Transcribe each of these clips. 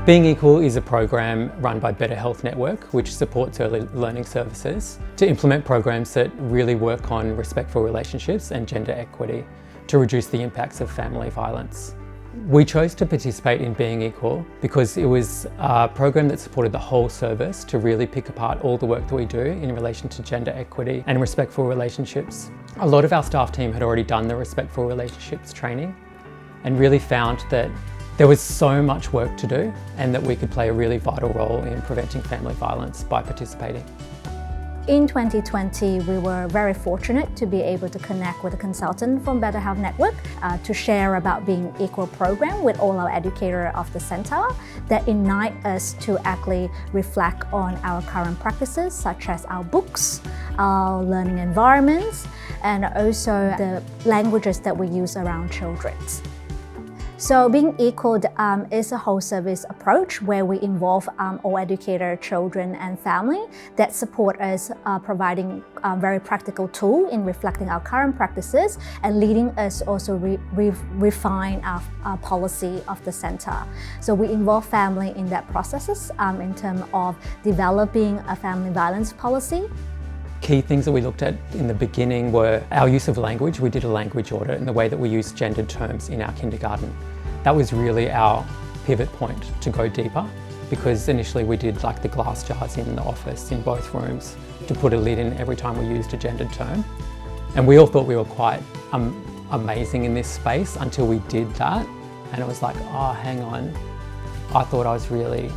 Being Equal is a program run by Better Health Network, which supports early learning services to implement programs that really work on respectful relationships and gender equity to reduce the impacts of family violence. We chose to participate in Being Equal because it was a program that supported the whole service to really pick apart all the work that we do in relation to gender equity and respectful relationships. A lot of our staff team had already done the respectful relationships training and really found that there was so much work to do and that we could play a really vital role in preventing family violence by participating. In 2020, we were very fortunate to be able to connect with a consultant from Better Health Network to share about Being Equal program with all our educators of the centre that ignite us to actually reflect on our current practices, such as our books, our learning environments, and also the languages that we use around children. So Being Equal is a whole service approach where we involve all educators, children and family that support us providing a very practical tool in reflecting our current practices and leading us also refine our policy of the centre. So we involve family in that processes in terms of developing a family violence policy. Key things that we looked at in the beginning were our use of language. We did a language audit and the way that we use gendered terms in our kindergarten. That was really our pivot point to go deeper, because initially we did like the glass jars in the office in both rooms to put a lid in every time we used a gendered term. And we all thought we were quite amazing in this space until we did that. And it was like, oh, hang on. I thought I was really,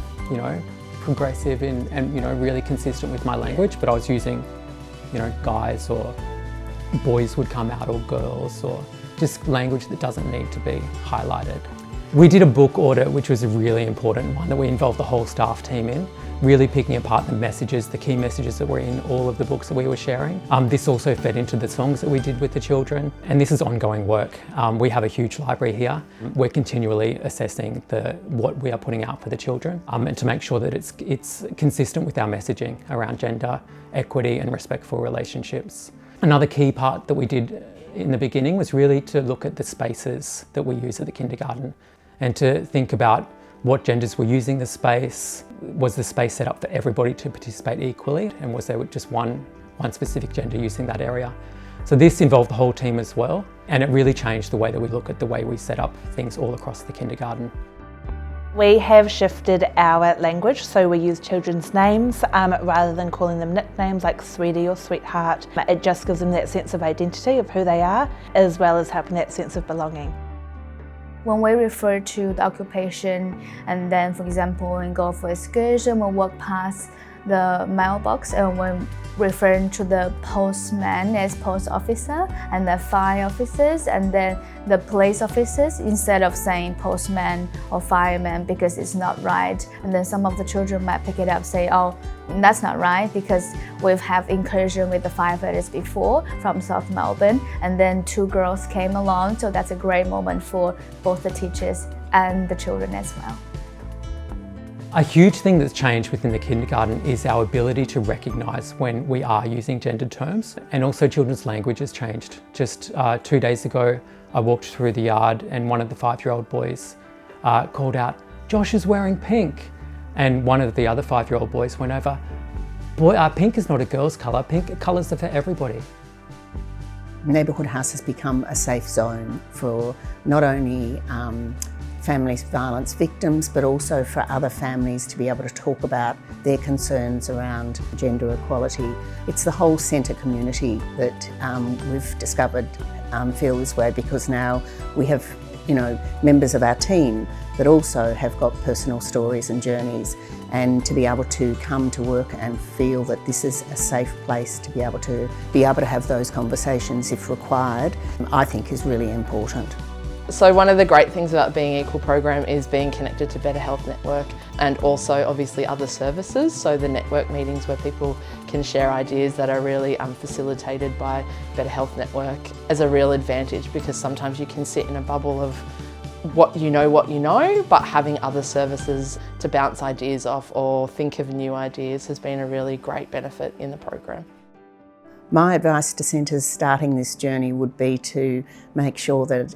progressive and really consistent with my language, but I was using guys or boys would come out, or girls, or just language that doesn't need to be highlighted. We did a book audit, which was a really important one that we involved the whole staff team in, really picking apart the messages, the key messages that were in all of the books that we were sharing. This also fed into the songs that we did with the children, and this is ongoing work. We have a huge library here. We're continually assessing what we are putting out for the children, and to make sure that it's consistent with our messaging around gender, equity and respectful relationships. Another key part that we did in the beginning was really to look at the spaces that we use at the kindergarten and to think about what genders were using the space. Was the space set up for everybody to participate equally, and was there just one specific gender using that area? So this involved the whole team as well, and it really changed the way that we look at the way we set up things all across the kindergarten. We have shifted our language, so we use children's names rather than calling them nicknames like sweetie or sweetheart. It just gives them that sense of identity of who they are, as well as helping that sense of belonging. When we refer to the occupation, and then for example when we go for excursion, we walk past the mailbox and we're referring to the postman as post officer, and the fire officers, and then the police officers, instead of saying postman or fireman, because it's not right. And then some of the children might pick it up, say, oh, that's not right, because we've had incursion with the firefighters before from South Melbourne, and then 2 girls came along, so that's a great moment for both the teachers and the children as well. A huge thing that's changed within the kindergarten is our ability to recognise when we are using gendered terms, and also children's language has changed. Just 2 days ago, I walked through the yard and one of the 5-year-old boys called out, "Josh is wearing pink." And one of the other 5-year-old boys went over, "Boy, pink is not a girl's colour, pink colours are for everybody." Neighbourhood House has become a safe zone for not only family violence victims, but also for other families to be able to talk about their concerns around gender equality. It's the whole centre community that we've discovered feel this way, because now we have members of our team that also have got personal stories and journeys, and to be able to come to work and feel that this is a safe place to be able to have those conversations if required, I think is really important. So one of the great things about Being Equal program is being connected to Better Health Network, and also obviously other services, so the network meetings where people can share ideas that are really facilitated by Better Health Network as a real advantage, because sometimes you can sit in a bubble of what you know, but having other services to bounce ideas off or think of new ideas has been a really great benefit in the program. My advice to centres starting this journey would be to make sure that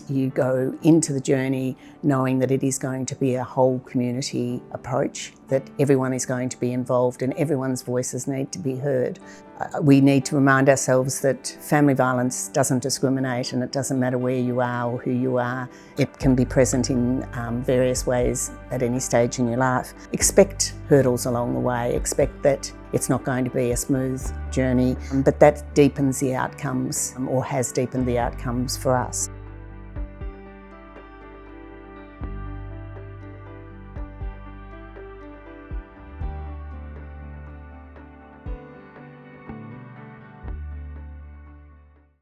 you go into the journey knowing that it is going to be a whole community approach, that everyone is going to be involved and everyone's voices need to be heard. We need to remind ourselves that family violence doesn't discriminate, and it doesn't matter where you are or who you are. It can be present in various ways at any stage in your life. Expect hurdles along the way, expect that it's not going to be a smooth journey, but that deepens the outcomes, or has deepened the outcomes for us.